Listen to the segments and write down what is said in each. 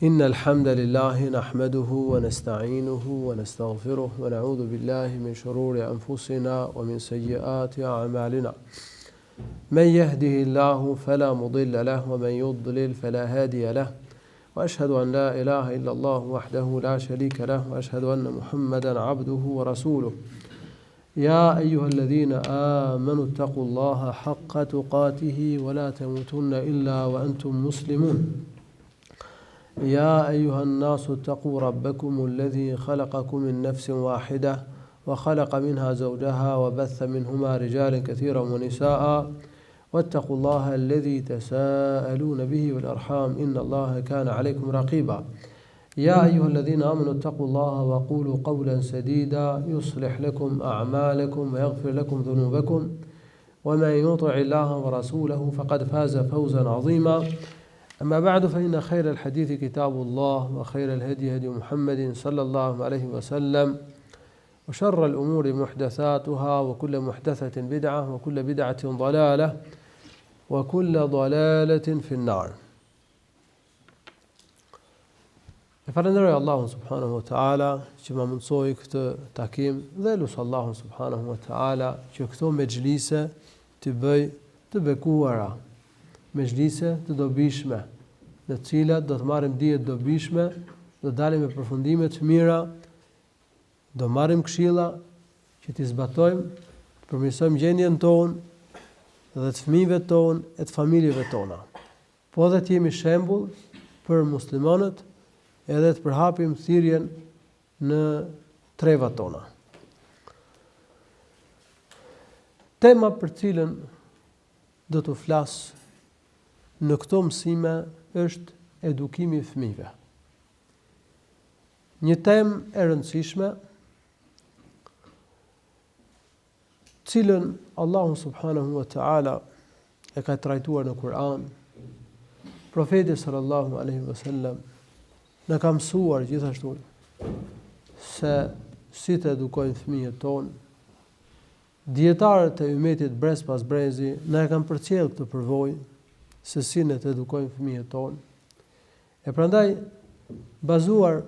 إن الحمد لله نحمده ونستعينه ونستغفره ونعوذ بالله من شرور أنفسنا ومن سيئات أعمالنا من يهده الله فلا مضل له ومن يضلل فلا هادي له وأشهد أن لا إله إلا الله وحده لا شريك له وأشهد أن محمدا عبده ورسوله يا أيها الذين آمنوا اتقوا الله حق تقاته ولا تموتن إلا وأنتم مسلمون يا أيها الناس اتقوا ربكم الذي خلقكم من نفس واحدة وخلق منها زوجها وبث منهما رجالا كثيرا ونساء واتقوا الله الذي تساءلون به والأرحام إن الله كان عليكم رقيبا يا أيها الذين آمنوا اتقوا الله وقولوا قولا سديدا يصلح لكم أعمالكم ويغفر لكم ذنوبكم ومن يطع الله ورسوله فقد فاز فوزا عظيما أما بعد فإن خير الحديث كتاب الله وخير الهدي هدي محمد صلى الله عليه وسلم وشر الأمور محدثاتها وكل محدثة بدعة وكل بدعة ضلالة وكل ضلالة في النار. Falenderoj Allahun subhanahu wa taala që më mundsoi këtë takim dhe lut Allahun subhanahu wa taala që këto mexhlise të bëj të bekuara, mexhlise të dobishme, në të cilat do të marrim dije të dobishme, do dalim me përfundime të mira, do marrim këshilla që t'i zbatojmë, të përmirësojmë gjendjen tonë dhe të fëmijëve tonë e të familjeve tona. Po dhe të jemi shembull për muslimanët edhe të përhapim thirrjen në trevat tona. Tema për cilën do të flas në këto mësime është edukimi i fëmijëve. Një temë e rëndësishme, cilën Allahu subhanahu wa taala e ka trajtuar në Kur'an. Profeti sallallahu alaihi wasallam na ka mësuar gjithashtu se si të edukojnë fëmijët tonë. Dietarët e ummetit brez pas brezi na e kanë përcjell këtë përvojë se si ne të edukojmë fëmijët tonë. E prandaj bazuar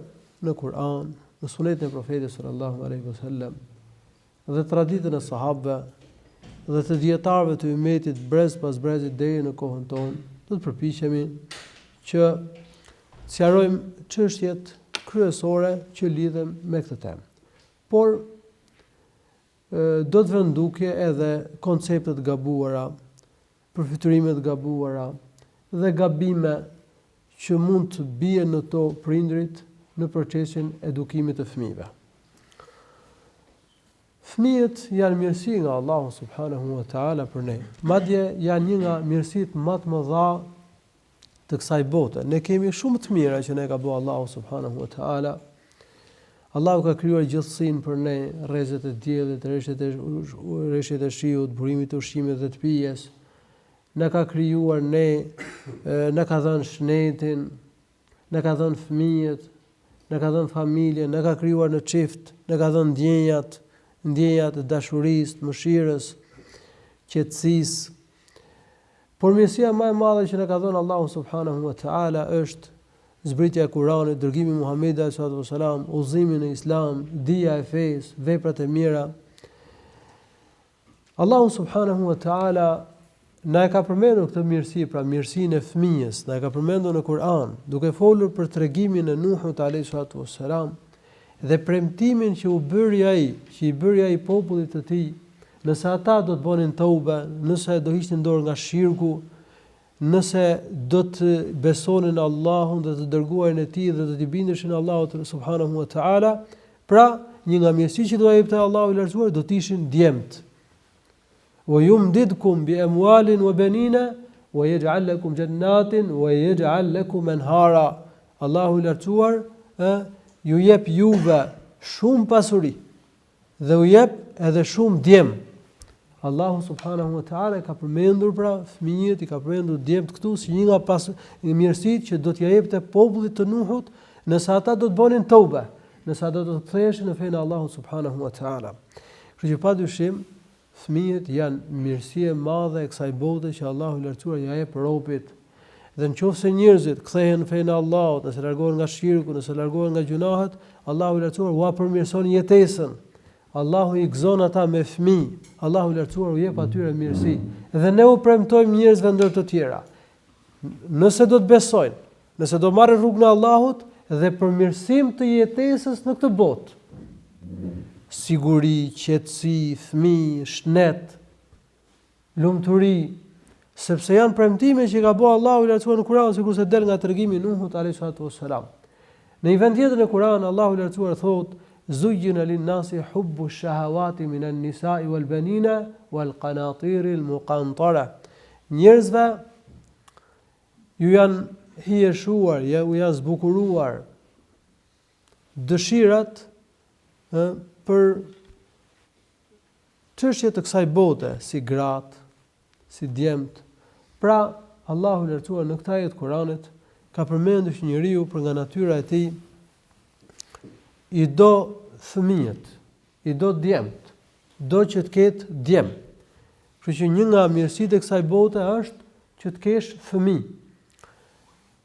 në Kur'an, në sunetin e Profetit sallallahu alaihi wasallam dhe traditën e sahabëve dhe të dietarëve të ummetit brez pas brezi deri në kohën tonë, do të përpiqemi që të sqarojmë çështjet kryesore që lidhen me këtë temë. Por do të vënë duke edhe konceptet gabuara, përfytyrime të gabuara dhe gabime që mund të bien në to prindrit në procesin e edukimit të fëmijëve. Fëmijët janë mirësi nga Allahu subhanahu wa taala për ne. Madje janë një nga mirësitë më të mëdha të kësaj bote. Ne kemi shumë të mira që ne ka bëu Allahu subhanahu wa taala. Allahu ka krijuar gjithësinë për ne, rrezet e diellit, rreshtet e shiut, burimin e ushqimit dhe të pijes. Na ka krijuar ne, na ka dhënë shnetin, na ka dhënë fëmijët, na ka dhënë familjen, na ka krijuar në çift, na ka dhënë ndjenjat e dashurisë, mëshirës, qetësisë. Por mirësia më e madhe që na ka dhënë Allahu subhanahu wa taala është zbritja e Kuranit, dërgimi i Muhamedit sallallahu alaihi wasallam, udhëzimi në Islam, dija e fesë, veprat e mira. Allahu subhanahu wa taala na e ka përmendur këtë mirësi, pra mirësinë e fëmijës, na e ka përmendur në Kur'an, duke folur për tregimin e Nuhut alayhi salatu wassalam dhe premtimin që i bëri ai popullit të tij, nëse ata do të bënin tobe, nëse do hiqnin dorë nga shirku, nëse do të besonin Allahun dhe të dërguarin e tij dhe do të bindeshin Allahut subhanahu wa taala, pra një nga mirësitë që do ia jepte Allahu i lartësuar do të ishin djemt. Wa yumdidkum bi amwalin wa banina wa yaj'al lakum jannatin wa yaj'al lakum anhara. Allahu i lartësuar ju jep juve shumë pasuri dhe u jep edhe shumë djem. Allahu subhanahu wa taala ka përmendur pra fëmijët, i ka përmendur djemt këtu si një nga mirësitë që do t'ja jepte popullit të Nuhut nëse ata do të bënin tobe, nëse ata do të ktheheshin në fenë e Allahut subhanahu wa taala. Kështu që padyshim fëmijët janë mirësi e madhe e kësaj bote që Allahu i lartësuar ja jep robit. Dhe nëse njerëzit kthehen në fenë e Allahut, nëse largohen nga shirku, nëse largohen nga gjunahet, Allahu i lartësuar ua përmirëson jetesën. Allahu i gëzon ata me fëmijë, Allahu i lartësuar u jep atyre mirësi. Dhe ne u premtojmë njerëzve ndër të tjera. Nëse do të besojnë, nëse do marrin rrugën e Allahut dhe përmirësim të jetesës në këtë botë, siguri, qetësi, fëmijë, shëndet, lumturi, sepse janë premtime që ka bëu Allahu i lartësuar në Kur'an, sikurse del nga tregimi i Nuhut alayhi salatu wassalam. Në një vend tjetër në Kur'an Allahu i lartësuar thotë: "Zuyyina lin-nasi hubbu ash-shahawati min an-nisa'i wal-banina wal-qanatiri al-muqantara." Njerëzve ju janë hijeshuar, ju janë zbukuruar dëshirat për çështje të kësaj bote, si gratë, si djemt. Pra, Allahu i lartësuar në këtë ajet Kuranit ka përmendur që njeriu për nga natyra e tij i do fëmijët, i do djemt, do që të ketë djem. Kështu që një nga mirësitë e kësaj bote është që të kesh fëmijë.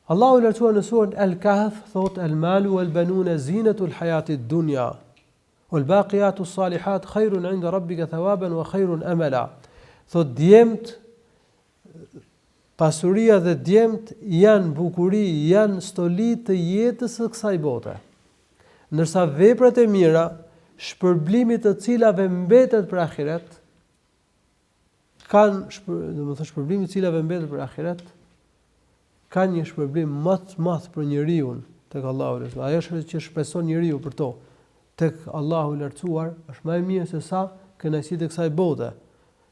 Allahu i lartësuar në surën Al-Kahf thot: "Al-malu wal-banuna zinatul hayatid dunya wal-baqiyatu s-salihat khairun 'inda rabbika thawaban wa khairun amala." Thot djemt, pasuria dhe djemt janë bukuri, janë stoli të jetës së kësaj bote. Ndërsa veprat e mira, shpërblimi të cilave mbetet për ahiret, shpërblimi të cilave mbetet për ahiret, ka një shpërblim më të madh për njeriu tek Allahu i lartësuar. Ajo që shpreson njeriu për to tek Allahu i lartësuar është më e mirë se sa kënaqësitë e kësaj bote.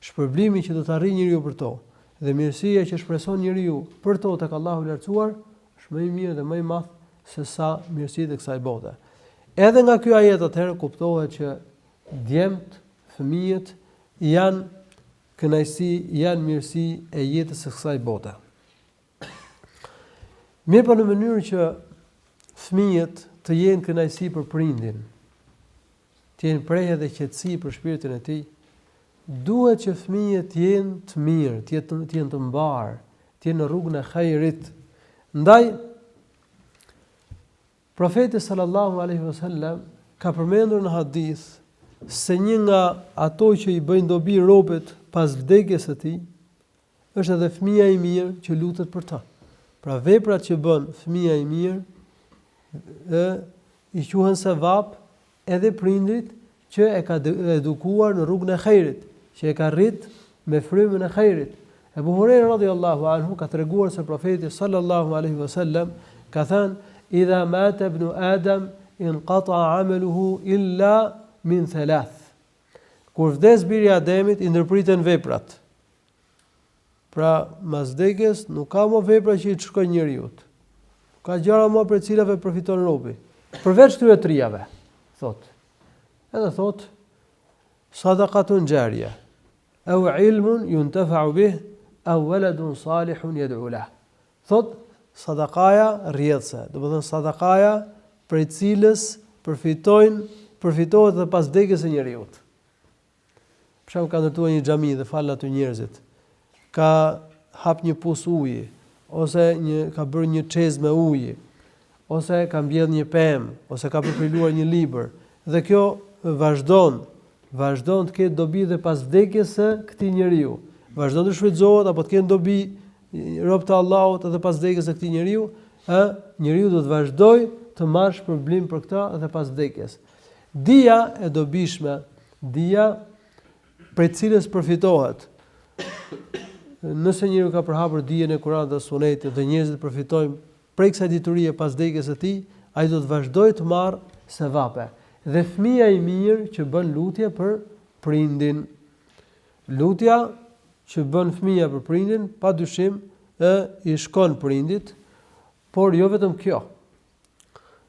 Shpërblimi që do të arrijë njeriu për to dhe mirësia që shpreson njeriu për to tek Allahu i lartësuar është më i mirë dhe më i madh se sa mirësitë e kësaj bote. Edhe nga ky ajet atëherë kuptohet që djemt, fëmijët janë kënaqësi, janë mirësi e jetës së kësaj bote. Mirë po në mënyrë që fëmijët të jenë kënaqësi për prindin, të jenë prehje dhe qetësi për shpirtin e tij, duhet që fëmijët të jenë të mirë, të jenë të mbarë, të jenë në rrugën e hajrit. Ndaj Profeti sallallahu alaihi wasallam ka përmendur në hadith se një nga ato që i bëjnë dobi robët pas vdekjes së tij është edhe fëmia i mirë që lutet për ta. Pra veprat që bën fëmia i mirë i quhen sevap edhe prindrit që e ka edukuar në rrugën e hajrit, që e ka rrit me frymën e hajrit. Ebu Hurajra radhiyallahu anhu ka treguar se Profeti sallallahu alaihi wasallam ka thënë: "Idha mata ibnu Adam inqata'a 'amaluhu illa min thalath." Kur vdes biri i Ademit i ndërpriten veprat. Pra, mas vdekjes nuk ka më vepra që i shkojnë njeriu. Ka gjëra më për cilave përfiton robi. Përveç këtyre trijave, thot. Edhe thot sadaqatun jariyah, aw ilmun yuntafa'u bih, aw waladun salihun yad'u lah. Thot sadaqaja rrjedhse, do të thënë sadaqaja prej cilës përfitohet edhe pas vdekjes së njeriu. Për shembull ka ndërtuar një xhami dhe falën aty njerëzit. Ka hap një pus uji, ose ka bërë një çezë me ujë, ose ka mbjellë një pemë, ose ka përpiluar një libër. Dhe kjo vazhdon të ketë dobi dhe pas vdekjes së këtij njeriu. Vazhdon të shfrytëzohet apo të ketë dobi rob të Allahut edhe pas vdekjes së këtij njeriu, njeriu do të vazhdojë të marrë shpërblim për këtë edhe pas vdekjes. Dia e dobishme, dia prej cilës përfitohet. Nëse njeriu ka përhapur dijen e Kuranit dhe Sunetit dhe njerëzit përfitojnë prej kësaj diturie pas vdekjes së tij, ai do të vazhdojë të marrë sevape. Dhe fëmia i mirë që bën lutje për prindin. Lutja që bën fëmia për prindin, padyshim i shkon prindit, por jo vetëm kjo.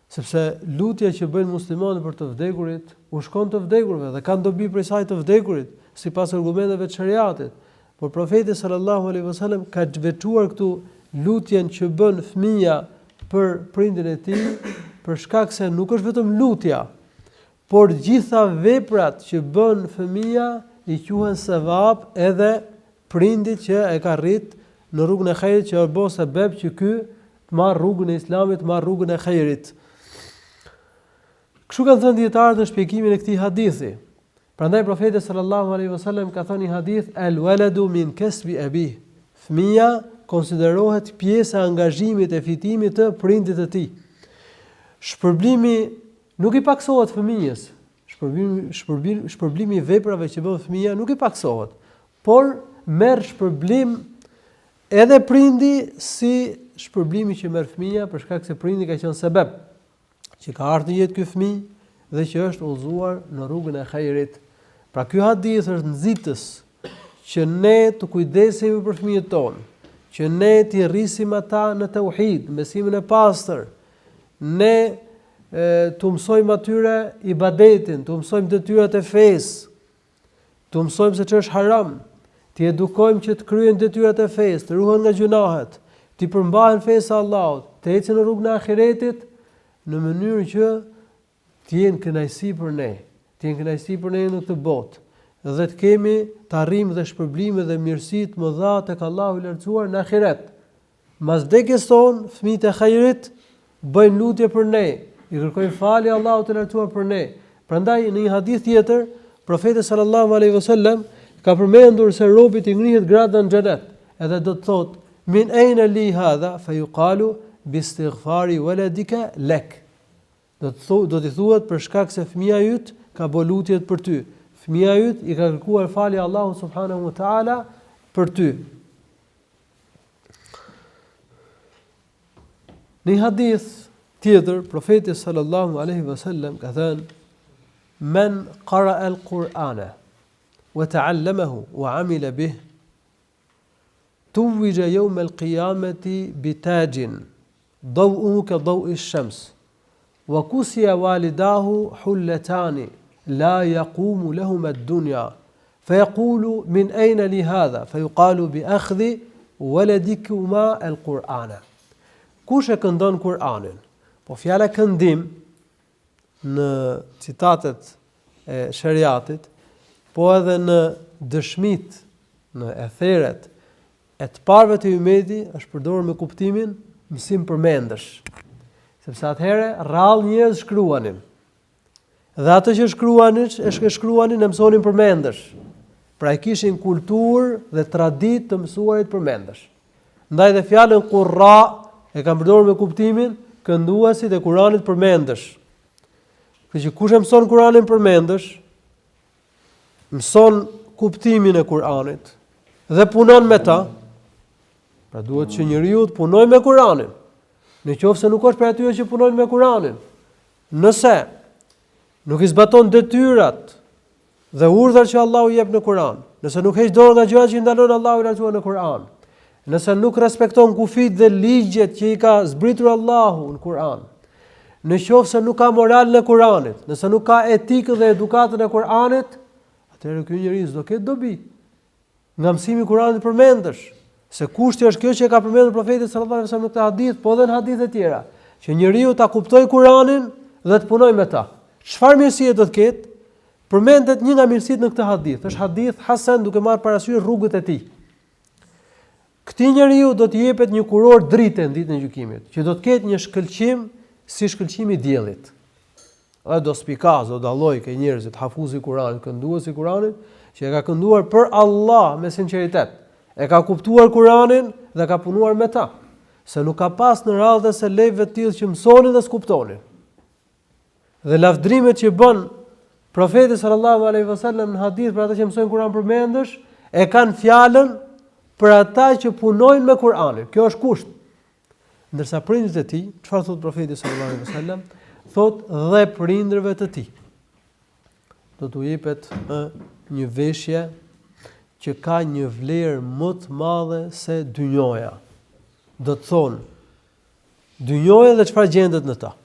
Sepse lutja që bëjnë muslimanët për të vdekurit, u shkon të vdekurve dhe kanë dobi prej saj të vdekurit, sipas argumenteve të shariatit. Por Profeti sallallahu alaihi wasallam ka veçuar këtu lutjen që bën fëmia për prindin e tij, për shkak se nuk është vetëm lutja, por gjitha veprat që bën fëmia i quhen sevap edhe prindit që e ka rrit në rrugën e xhairit që bëj sebeb që ky të marr rrugën e Islamit, të marr rrugën e xhairit. Kështu kanë thënë dietarët në shpjegimin e këtij hadithi. Prandaj profeti sallallahu alaihi wasallam ka thënë një hadith el waladu min kasbi abi. Fëmia konsiderohet pjesë e angazhimit e fitimit të prindit të tij. Shpërblimi nuk i paksohet fëmijës. Shpërblimi i veprave që bën fëmia nuk i paksohet, por merr shpërblim edhe prindi si shpërblimi që merr fëmia për shkak se prindi ka qenë sebeb që ka ardhur në jetë ky fëmijë dhe që është udhëzuar në rrugën e xhairit. Pra ky hadith është nxitës që ne të kujdesemi për fëmijët tonë, që ne t'i rrisim ata në tauhid, besimin e pastër. Ne të mësojmë atyre ibadetin, të mësojmë detyrat e fesë, të mësojmë se ç'është haram, të edukojmë që të kryejnë detyrat e fesë, të ruhen nga gjunahet, të përmbahen fesë Allahut, të ecën në rrugën e ahiretit në mënyrë që të jenë kënaqësi për ne, të jenë kënaqësi për ne në këtë botë, dhe të kemi të arrijmë dhe shpërblime dhe mirësi të mëdha tek Allahu i lartësuar në ahiret. Mas vdekjes tonë, fëmijët e xhairit bëjnë lutje për ne, i kërkojnë falje Allahut të lartësuar për ne. Prandaj në një hadith tjetër, profeti sallallahu alaihi wasallam ka përmendur se robi i ngrihet grada në xhenet, edhe do të thotë min ayna li hadha fayuqalu bi istighfari waladika lak. Do t'i thuhet për shkak se fëmia yt ka bë lutjet për ty. Fëmia yt i ka kërkuar falje Allahut subhanahu wa taala për ty. Në hadith tjetër, profeti sallallahu alaihi wasallam ka thënë: "Men qara'a al-Qur'ana wa ta'allamahu wa 'amila bih, tuwija yawm al-qiyamati bi tajin daw'uhu ka daw'i ash-shams, wa kusiya walidahu hullatani la yaqumu lahuma ad-dunya, fayaqulu min ayna li hadha, fayuqalu bi akhdhi waladikuma al-Qur'ana." Kush e këndon Kur'anin? Po fjala këndim në citatet e shariatit, po edhe në dëshmit, në etheret e të parëve të umeti është përdorur me kuptimin mësim përmendësh. Sepse atëherë rrallë njerëz shkruanin. Dhe ato që shkruanin e mësonin përmendësh. Pra e kishin kulturë dhe traditë të mësuarit përmendësh. Ndaj dhe fjalën qurra e kanë përdorur me kuptimin kënduesit e Kuranit përmendësh. Kështu që kush e mëson Kuranin përmendësh, mëson kuptimin e Kuranit dhe punon me ta, pra duhet që njeriu të punojë me Kuranin. Nëse nuk është për atyre që punojnë me Kuranin, nëse nuk i zbaton detyrat dhe urdhrat që Allahu jep në Kuran, nëse nuk heq dorë nga gjërat që ndalon Allahu i lartësuar në Kuran, nëse nuk respekton kufit dhe ligjet që i ka zbritur Allahu në Kur'an, nëse nuk ka moral në Kur'anit, nëse nuk ka etikën dhe edukatën e Kur'anit, atëherë ky njeriu s'do ketë dobi. Nga mësimi i Kur'anit përmendësh, se kushti është kjo që e ka përmendur profeti sallallahu alajhi wasallam në këtë hadith, po edhe në hadithe tjera, që njeriu ta kuptojë Kur'anin dhe të punojë me ta. Çfarë mirësie do të ketë? Përmendet një nga mirësitë në këtë hadith, është hadith hasan duke marrë parasysh rrugët e tij. Këtij njeriu do të jepet një kuror drite në ditën e gjykimit, që do të ketë një shkëlqim si shkëlqimi i diellit. Ai do spikaz, do dalloj ke njerëzit hafuzi Kuranit, kënduesi Kuranit, që e ka kënduar për Allah me sinqeritet. E ka kuptuar Kuranin dhe ka punuar me ta, se nuk ka pas në radhë se lejve të tillë që mësonin dhe s'kuptonin. Dhe lavdrimet që bën profeti sallallahu alaihi wasallam në hadith për ata që mësojnë Kur'an përmendësh, e kanë fjalën për ata që punojnë me Kur'anin. Kjo është kusht. Ndërsa prindërit e tij, çfarë thot profeti sallallahu alaihi wasallam? Thot dhe prindërve të tij do t'u jepet një veshje që ka një vlerë më të madhe se dynjoja. Do të thonë dynjoja dhe çfarë gjendet në ta.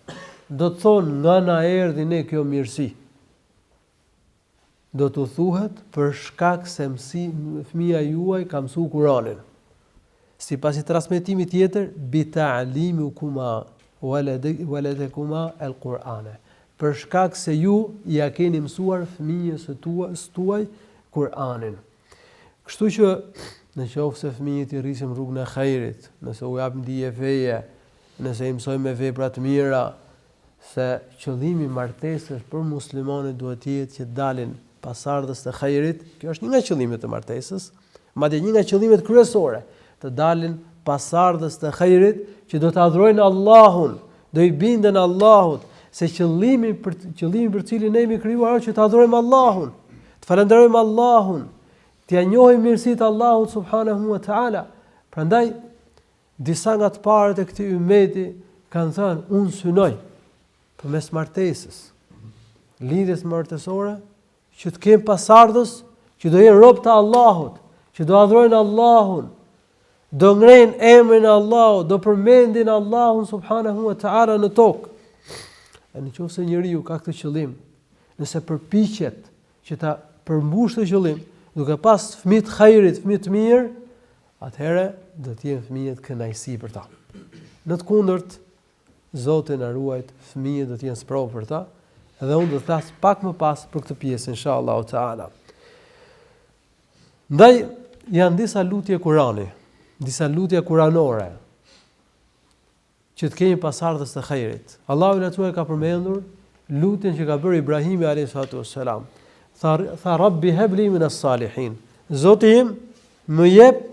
Do të thonë nga na erdhi ne kjo mirësi. Do t'u thuhet për shkak se fëmia juaj ka mësuar Kur'anin. Sipas i transmetimit tjetër, bi ta'limukuma waladakuma al-Qur'ana. Për shkak se ju ja keni mësuar fëmijës së tuaj Kur'anin. Kështu që Në qoftë se fëmijët i rrisim rrugën e khairit, nëse u japim dije feje, nëse i mësojmë me vepra të mira, se qëllimi i martesës për muslimanët duhet të jetë që dalin pasardhës të khairit. Kjo është një nga qëllimet e martesës, madje një nga qëllimet kryesore, të dalin pasardhës të khairit, që do të adhurojnë Allahun, do i binden Allahut, se qëllimi për cilin ne jemi krijuar është që të adhurojmë Allahun, të falenderojmë Allahun, t'ia njohim mirësitë Allahut subhanahu wa taala. Prandaj disa nga të parët e këtij ummeti kanë thënë, unë synoj përmes martesës, lidhjes martësore, që të kem pasardhës që do jenë rob të Allahut, që do adhurojnë Allahun, do ngrejnë emrin e Allahut, do përmendin Allahun subhanahu wa taala në tokë. E nëse njeriu ka këtë qëllim, nëse përpiqet që ta përmbush këtë qëllim, duke pas fëmijë të khairit, fëmijë të mirë, atëherë do të jenë fëmijët kënaqësi për ta. Në të kundërt, Zoti na ruajt, fëmijët do të jenë sprovë për ta, dhe unë do të thas pak më pas për këtë pjesë inshallah taala. Ndaj janë disa lutje Kurani, disa lutje kuranore që të kemi pasardhës të khairit. Allahu i Lartësuar ka përmendur lutjen që ka bërë Ibrahimi alayhi salatu wassalam. Tha Rabbi hebli min as-salihin. Zoti im, më jep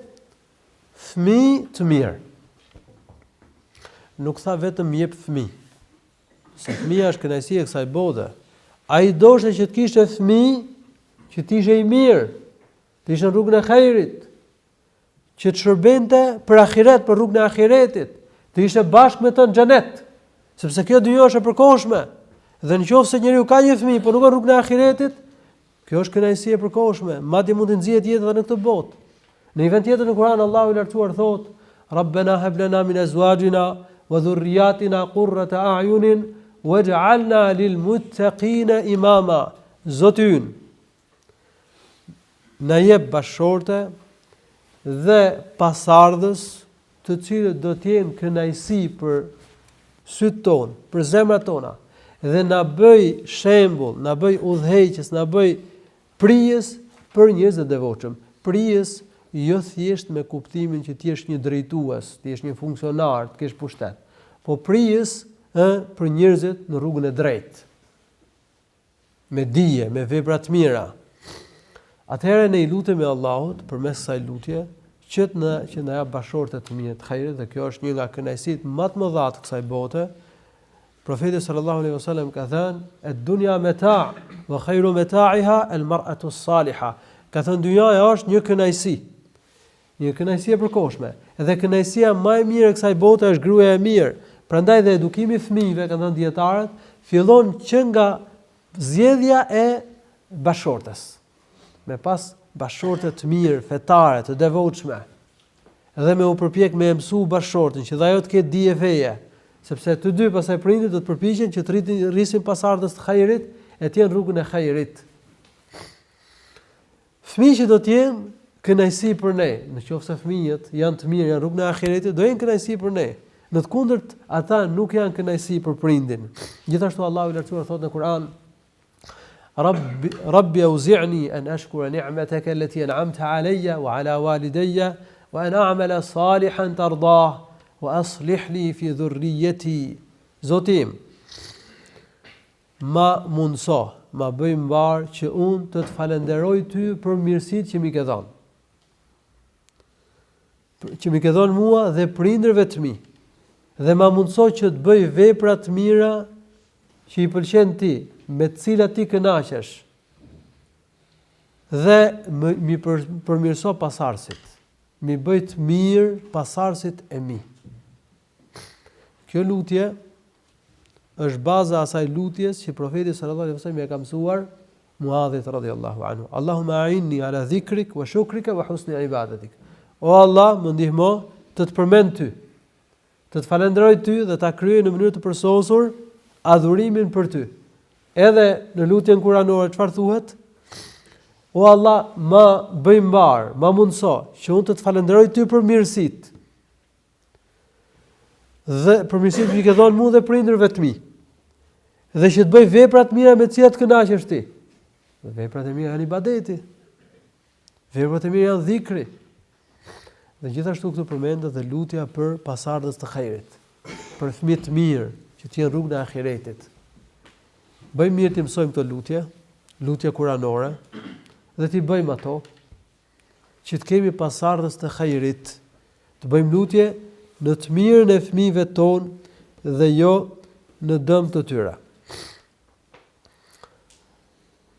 fëmijë të mirë. Nuk tha vetëm më jep fëmijë. Se fëmia është kënaqësia e kësaj bote. Ai doshte që të kishte fëmijë që të ishte i mirë, të ishte në rrugën e khairit, që të shërbente për ahiret, për rrugën e ahiretit, të ishte bashkë me të në xhenet, sepse kjo dynjë është e përkohshme. Dhe nëse njeriu ka një fëmijë, por nuk në rrugën e ahiretit, kjo është kënaqësi e përkohshme, madje mund të nxjihet jetë edhe në këtë botë. Në një vend tjetër në Kur'an Allahu i Lartësuar thotë: "Rabbana hab lana min azwajina wa dhurriyyatina qurrata a'yunin waj'alna lil muttaqina imama." Zoti ynë, na jep bashorte dhe pasardhës, të cilët do të jenë kënaqësi për sytë tonë, për zemrat tona, dhe na bëj shembull, na bëj udhëheqës, na bëj prijes për njerëz të devotshëm. Prijes jo thjesht me kuptimin që ti je një drejtues, ti je një funksionar, të kesh pushtet, po prijes për njerëzit në rrugën e drejtë, me dije, me vepra të mira. Atëherë ne i lutemi Allahut përmes kësaj lutje që na jap bashortë të mirë të khairit, dhe kjo është një nga kënaqësitë më të mëdha të kësaj bote. Profeti sallallahu alaihi wasallam ka thënë: "Ad-dunya mata' wa khayru mata'iha al-mar'atu as-salihah." Ka thënë dynjaja është një kënaqësi. Një kënaqësi e përkohshme. Dhe kënaqësia më e mirë e kësaj bote është gruaja e mirë. Prandaj dhe edukimi i fëmijëve, kanë thënë dietarët, fillon që nga zgjedhja e bashortës. Me pas bashortë të mirë, fetare, të devotshme. Dhe me u përpjek me mësu bashortën që dhe ajo të ketë dije feje. Sepse të dy pasaj prindit do të përpiqen që të rrisin pasardhës të khairit e të jenë rrugën e khairit. Fëmijë që do të jenë kënaqësi për ne, nëse fëmijët janë të mirë, janë rrugën e ahiretit, do jenë kënaqësi për ne. Në të kundërt, ata nuk janë kënaqësi për prindin. Gjithashtu Allahu i Lartësuar thotë në Kur'an: Rabbi auzi'ni an ashkura ni'mataka allati an'amta 'alayya wa 'ala walidayya wa an a'mala salihan tardah wa aslih li fi dhurriyyati. Zotim, ma mundso, ma bëj mbar që unë të të falenderoj ty për mirësitë që mi ke dhënë. Që mi ke dhënë mua dhe prindërve të mi. Dhe ma mundso që të bëj vepra të mira që i pëlqen ti, me të cilat ti kënaqesh. Dhe mi përmirëso pasardhësit. Mi bëj të mirë pasardhësit e mi. Kjo lutje është baza asaj lutjes që profeti sallallahu alaihi wasallam ja ka mësuar Muadhit radhiyallahu anhu. Allahumma a'inni ala dhikrik wa shukrika wa husni ibadatik. O Allah, më ndihmo të të përmend ty, të të falenderoj ty dhe ta kryej në mënyrë të përsosur adhurimin për ty. Edhe në lutjen kuranore çfarë thuhet? O Allah, ma bëj mbar, ma mundso që unë të të falenderoj ty për mirësitë. Dhe për mirësitë që i ke dhënë mua dhe prindërve të mi. Dhe që të bëj vepra të mira me të cilat kënaqesh ti. Dhe veprat e mira janë ibadeti. Veprat e mira janë dhikri. Dhe gjithashtu këtu përmendet dhe lutja për pasardhës të khejrit, për fëmijë të mirë që të jenë rrugën e ahiretit. Bëjmë mirë të mësojmë këto lutje kuranore, dhe t'i bëjmë ato, që të kemi pasardhës të khejrit, të bëjmë lutje në të mirën e fëmijëve tonë dhe jo në dëm të tyre.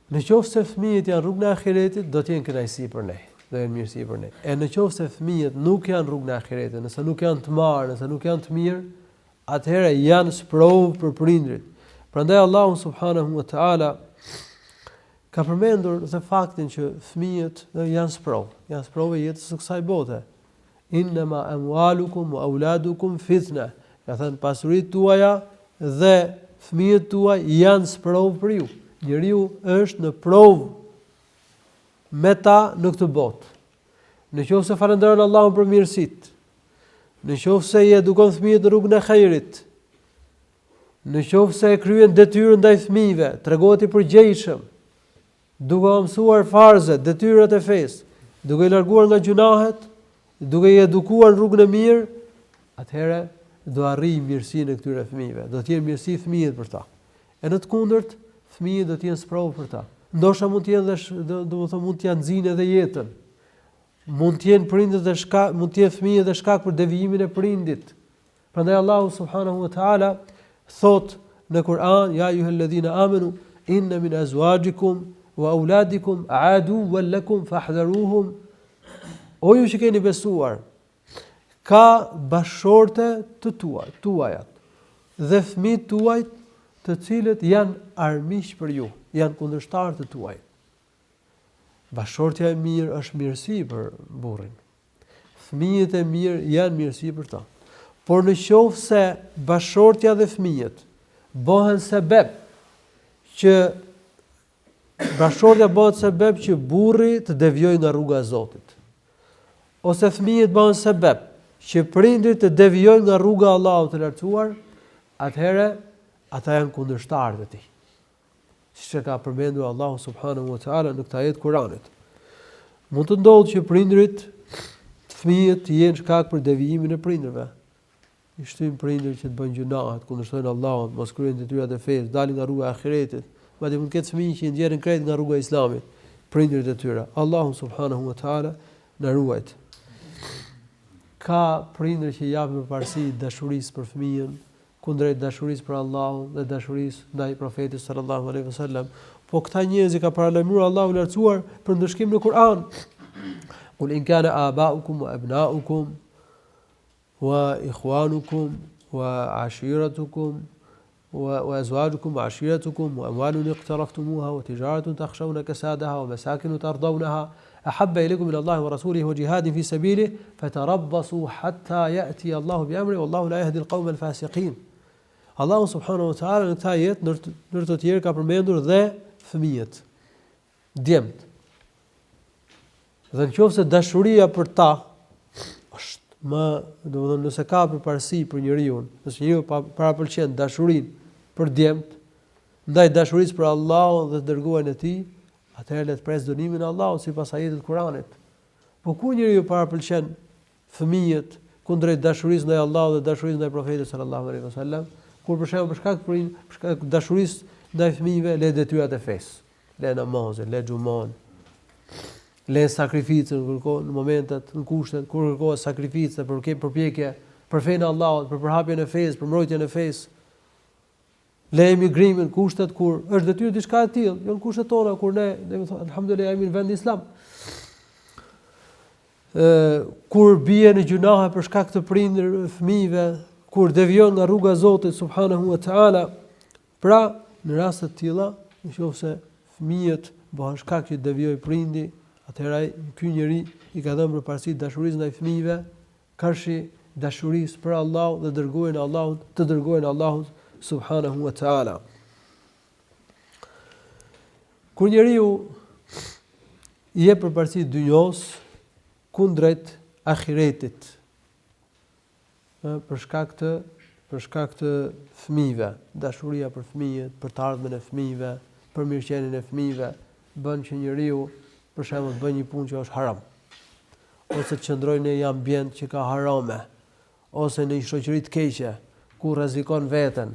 Në qoftë se fëmijët janë rrugën e ahiretit, do të jenë kënaqësi për ne, do jenë mirësi për ne. E në qoftë se fëmijët nuk janë rrugën e ahiretit, nëse nuk janë të marë, nëse nuk janë të mirë, atëherë janë sprovë për prindrit. Prandaj Allahu subhanahu wa taala ka përmendur dhe faktin që fëmijët janë sprovë e jetës së kësaj bote. Innama amwalukum wa auladukum fitna. Ka thënë pasuritë tuaja dhe fëmijët tuaj janë sprovë për ju. Njeriu është në provë me ta në këtë botë. Në qoftë se falenderon Allahun për mirësitë, në qoftë se i edukon fëmijët në rrugën e khejrit, në qoftë se e kryen detyrën ndaj fëmijëve, tregohet i përgjegjshëm, duke u mësuar farzet, detyrat e fesë, duke i larguar nga gjunahet, duke i edukuar në rrugën e mirë, atëherë do arrijë mirësinë e këtyre fëmijëve, do të jenë mirësi fëmijët për ta. E në të kundërt, fëmijët do të jenë sprovë për ta. Ndoshta mund të jenë mund të janë nxinë edhe jetën. Mund të jenë prindët dhe shkak, mund të jenë fëmijët dhe shkak për devijimin e prindit. Prandaj Allahu subhanahu wa taala thot në Kur'an: Ya ayyuhalladhina amanu inna min azwajikum wa auladikum aduwwan lakum fahdharuhum. O ju që keni besuar, ka bashorte të tuajat dhe fëmijët tuaj të cilët janë armiq për ju, janë kundërshtarë të tuaj. Bashortja e mirë është mirësi për burrin. Fëmijët e mirë janë mirësi për ta. Por në qoftë se bashortja dhe fëmijët bëhen sebeb që burri të devijojë nga rruga e Zotit, ose fëmijët bëhen sebeb që prindrit të devijojnë nga rruga e Allahut të lartësuar, atëherë ata janë kundërshtarët e tij. Siç e ka përmendur Allahu subhanahu wa taala në këtë ajet Kuranit. Mund të ndodhë që prindrit, fëmijët të jenë shkak për devijimin e prindërve. I shtyn prindërit që të bëjnë gjunahe, të kundërshtojnë Allahun, mos kryejnë detyrat e fesë, dalin nga rruga e ahiretit, madje mund të ketë fëmijë që ndjeren krejt nga rruga e Islamit, prindërit e tyre. Allahu subhanahu wa taala na ruajt. Ka prindër që japin përparësi dashurisë për fëmijën, kundrejt dashurisë për Allahun dhe dashurisë ndaj profetit sallallahu alaihi wasallam. Po këta njerëz i ka paralajmëruar Allahu lartësuar për ndëshkim në Kur'an. Qul in kana aba'ukum wa abna'ukum wa ikhwanukum wa ashiratukum wa azwajukum wa ashiratukum wa amwalun iqtaraftumuha wa tijaratun takhshawna kasadaha wa masakin tardawnaha ahabba ilaykum min Allahi wa rasulihi wa jihadin fi sabilihi fatarabbasu hatta ya'ti Allahu bi amri wallahu la yahdi al-qawma al-fasiqin. Allahu subhanahu wa taala në këtë ajet ndër të tjerë ka përmendur dhe fëmijët, djemt. Dhe nëse dashuria për ta është domethënë nëse ka përparësi për njeriu, nëse njeriu parapëlqen dashurinë për djemt, ndaj dashurisë për Allahun dhe dërguarin e tij, atëherë le të pres dënimin e Allahut sipas ajetit të Kuranit. Po ku njeriu parapëlqen fëmijët kundrejt dashurisë ndaj Allahut dhe dashurisë ndaj profetit sallallahu alaihi wasallam, kur për shembull për shkak të dashurisë ndaj fëmijëve le detyrat e fesë, le namazin, le xhumon, le sakrificën në momentet, në kushtet kur kërkohet sakrificë për përpjekje për fenë e Allahut, për përhapjen e fesë, për mbrojtjen e fesë. Le emigrimin, kushtet kur është detyrë diçka e tillë, jo në kushtet tona kur ne thonë alhamdulillah jemi në vend islam. Kur bie në gjunahe për shkak të prindërve, fëmijëve, kur devijon nga rruga e Zotit subhanahu wa taala, pra në raste të tilla, nëse fëmijët bëhen shkak që devijoj prindi, atëherë ky njeri i ka dhënë përparësi dashurisë ndaj fëmijëve, karshi dashurisë për Allahun dhe dërguarin e Allahut, të dërguarin e Allahut subhanahu wa taala. Kur njeriu i jep përparësi dynjos kundrejt ahiretit, për shkak të fëmijëve, dashuria për fëmijët, për të ardhmen e fëmijëve, për mirëqenien e fëmijëve, bën që njeriu për shembull të bëjë një punë që është haram, ose të qëndrojë në një ambient që ka harame, ose në një shoqëri të keqe, ku rrezikon veten,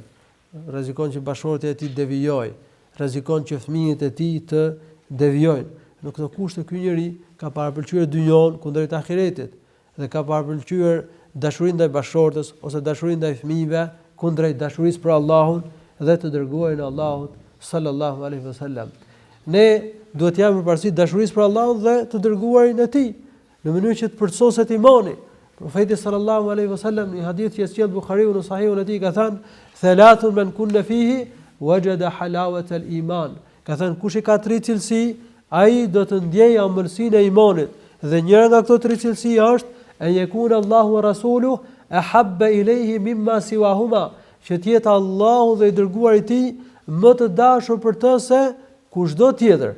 rrezikon që bashkëshortja e tij të devijojë, rrezikon që fëmijët e tij të devijojnë. Në këto kushte ky njeri ka parapëlqyer dynjon kundrejt ahiretit dhe ka parapëlqyer dashurinë ndaj bashkëshortës ose dashurinë ndaj fëmijëve kundrejt dashurisë për Allahun dhe të dërguarin e Allahut sallallahu alaihi wasallam. Ne duhet të japim përparësi dashurisë për Allahun dhe të dërguarin e tij në mënyrë që të përcoset imani. Profeti sallallahu alaihi wasallam në hadith që sjell Buhariu në Sahihun e tij ka thënë: "Thalatun man kunna fihi wajada halawata al-iman." Ka thënë kush i ka tre cilësi, ai do të ndjejë ëmbëlsinë e imanit. Dhe njëra nga këto tre cilësi është e yakuna Allahu wa rasuluhu ahabba ilayhi mimma siwahuma, që të jetë Allahu dhe i dërguari i tij më të dashur për të se kushdo tjetër.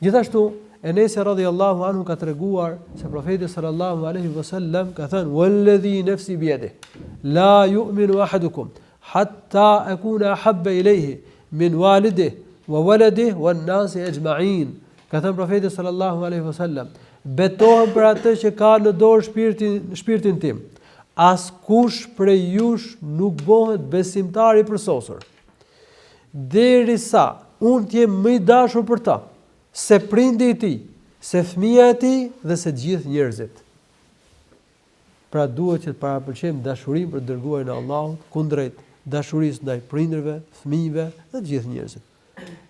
Gjithashtu Enesi radhiyallahu anhu ka treguar se profeti sallallahu alaihi wasallam ka thënë: "Walladhi nafsi biyadihi la yu'minu ahadukum hatta akuna ahabba ilayhi min walidihi wa waladihi wan nasi ajma'in." Ka thënë profeti sallallahu alaihi wasallam: "Betohem për atë që ka në dorë shpirtin tim. Askush prej jush nuk bëhet besimtar i përsosur derisa unë të jem më i dashur për ta se prindi i tij, se fëmia e tij dhe se të gjithë njerëzit." Pra duhet që të parapëlqejmë dashurinë për dërguarin e Allahut kundrejt dashurisë ndaj prindërve, fëmijëve dhe të gjithë njerëzit.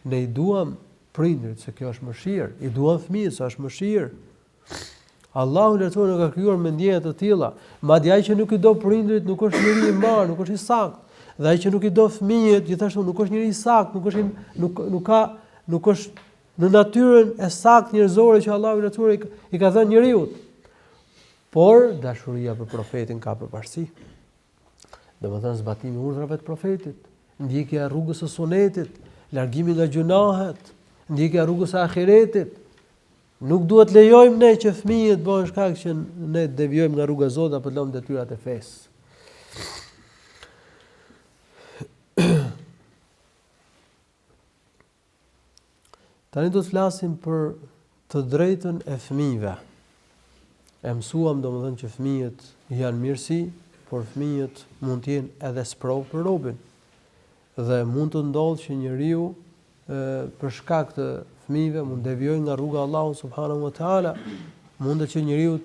Ne i duam prindërit se kjo është mëshirë, i duam fëmijët se është mëshirë. Allahu lartësuar nuk ka krijuar me ndjenja të tilla. Madje ai që nuk i do prindërit nuk është njeri i marr, nuk është i saktë. Dhe ai që nuk i do fëmijët, gjithashtu nuk është njeri i saktë, nuk është në natyrën e saktë njerëzore që Allahu lartësuar i ka dhënë njeriu. Por dashuria për profetin ka përparësi. Domethënë zbatimi i urdhrave të profetit, ndjekja e rrugës së sunetit, largimi nga gjunahet, ndjekja e rrugës së ahiretit. Nuk duhet lejojmë ne që fëmijët bëhen shkak që ne devijojmë nga rruga e Zotit apo të lëmë detyrat e fesë. Tani do të flasim për të drejtën e fëmijëve. E mësuam domethënë që fëmijët janë mirësi, por fëmijët mund të jenë edhe sprov për robën. Dhe mund të ndodhë që njeriu për shkak të fëmijëve mund devijojë nga rruga e Allahut subhanahu wa taala. Mund që njeriu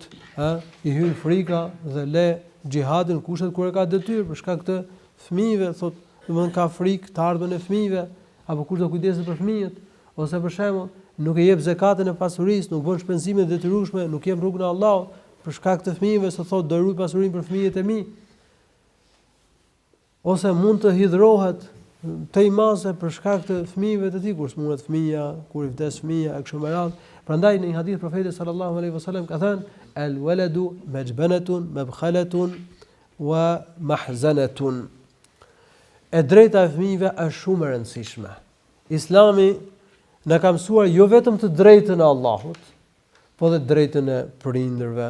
i hyn frika dhe le xhihadin kushtet kur e ka detyrë për shkak të fëmijëve, thotë, domethënë ka frikë të ardhmen e fëmijëve, apo kush do kujdeset për fëmijët, ose për shembull nuk e jep zakatën e pasurisë, nuk bën shpenzime të detyrueshme, nuk jep rrugën e Allahut për shkak të fëmijëve, se thotë do ruaj pasurinë për fëmijët e mi. Ose mund të hidhrohet të imase për shkak të fëmijëve të tij, kur smuret fëmia, kur i vdes fëmia, e kështu me radhë. Prandaj në një hadith profeti sallallahu alaihi wasallam ka thënë: "El waladu majbanatun mabkhalatun wa mahzanatun." E drejta e fëmijëve është shumë e rëndësishme. Islami na ka mësuar jo vetëm të drejtën e Allahut, po dhe drejtën e prindërve,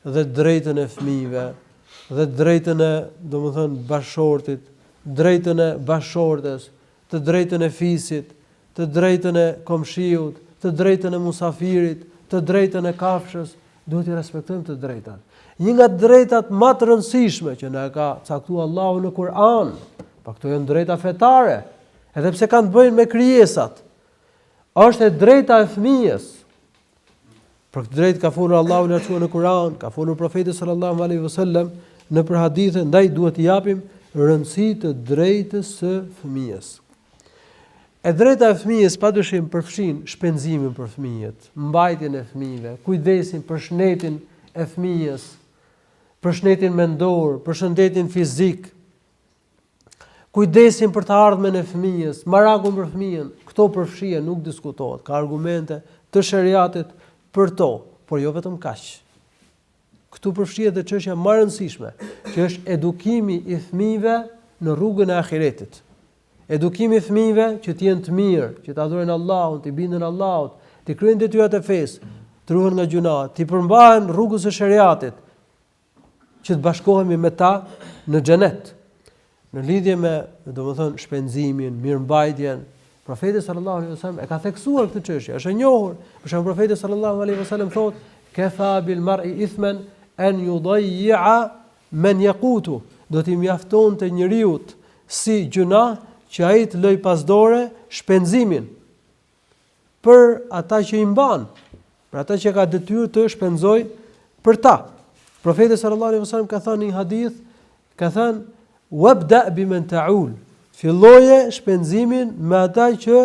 dhe drejtën e fëmijëve, dhe drejtën e, domethënë, bashkëshortit, drejtën e bashkëshortes, të drejtën e fisit, të drejtën e komshiut, të drejtën e musafirit, të drejtën e kafshës, duhet të respektojmë të drejtat. Një nga drejtat më të rëndësishme që na ka caktuar Allahu në Kur'an, pa këto janë drejta fetare, edhe pse kanë të bëjnë me krijesat, është e drejta e fëmijës. Për këtë drejtë ka folur Allahu në Kur'an, ka folur profeti sallallahu alaihi wasallam në për hadithe, ndaj duhet t'i japim rëndësi të drejtës së fëmijës. E drejta e fëmijës padyshim përfshin shpenzimin për fëmijët, mbajtjen e fëmijëve, kujdesin për shëndetin e fëmijës, për shëndetin mendor, për shëndetin fizik, kujdesin për të ardhmen e fëmijës, marakun për fëmijën. Këto përfshien, nuk diskutohet, ka argumente të shariatit për to, por jo vetëm kaq. Këtu përfshihet edhe çështja më e rëndësishme, që është edukimi i fëmijëve në rrugën e ahiretit. Edukimi i fëmijëve që të jenë të mirë, që të adhurojnë Allahun, të bindën Allahut, të kryejnë detyrat e fesë, të ruhen nga gjunat, të përmbahen rrugës së shariatit, që të bashkohemi me ta në xhenet. Në lidhje me, domethënë, shpenzimin, mirëmbajtjen, profeti sallallahu alaihi wasallam e ka theksuar këtë çështje, është e njohur. Për shembull profeti sallallahu alaihi wasallam thotë: kafa bil mar'i ithman an yudayya man yaqutu. Do t'i mjaftonte njeriu si gjuna që ai të lëj pasdore shpenzimin për ata që i mban, për ata që ka detyrë të shpenzoj për ta. Profeti sallallahu alaihi wasallam ka thënë në hadith, ka thënë wabda biman ta'ul. Filloje shpenzimin me ata që